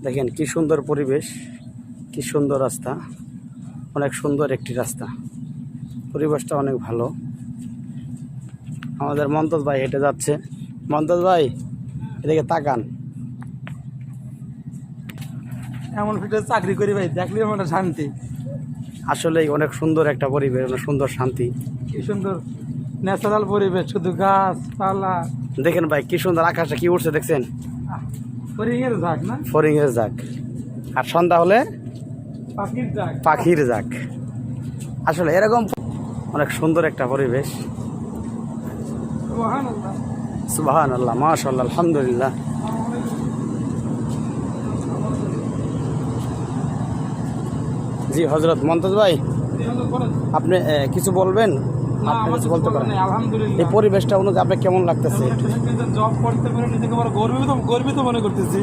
দেখেন কি সুন্দর পরিবেশ, কি সুন্দর রাস্তা, অনেক সুন্দর একটি রাস্তা, পরিবেশটা অনেক ভালো। আমাদের মন্তজ ভাই হেঁটে যাচ্ছে। মন্তজ ভাই এদিকে তাকান। এমন ফিটে চাকরি করি ভাই, দেখলে আমার শান্তি। আসলেই অনেক সুন্দর একটা পরিবেশ, অনেক সুন্দর শান্তি। কি সুন্দর ন্যাচারাল পরিবেশ, শুধু গাছ পালা। দেখেন ভাই কি সুন্দর আকাশে কি উঠছে দেখছেন, ফরিংয়ের ঝাঁক না, ফড়িংয়ের ঝাঁক। আর সন্ধ্যা হলে পাখির ঝাঁক। পাখির ঝাঁক। আসলে এরকম অনেক সুন্দর একটা পরিবেশ। সুবহানাল্লাহ। সুবহানাল্লাহ, মাশাআল্লাহ, আলহামদুলিল্লাহ। জি হযরত মন্তজ ভাই, আপনি কিছু বলবেন? আপনি কিছু বলতে পারেন? আলহামদুলিল্লাহ। এই পরিবেশটা অনুযায়ী আপনার কেমন লাগতেছে? জব করতে পারে নিজেকে বড় গর্বিত মনে করতেছি।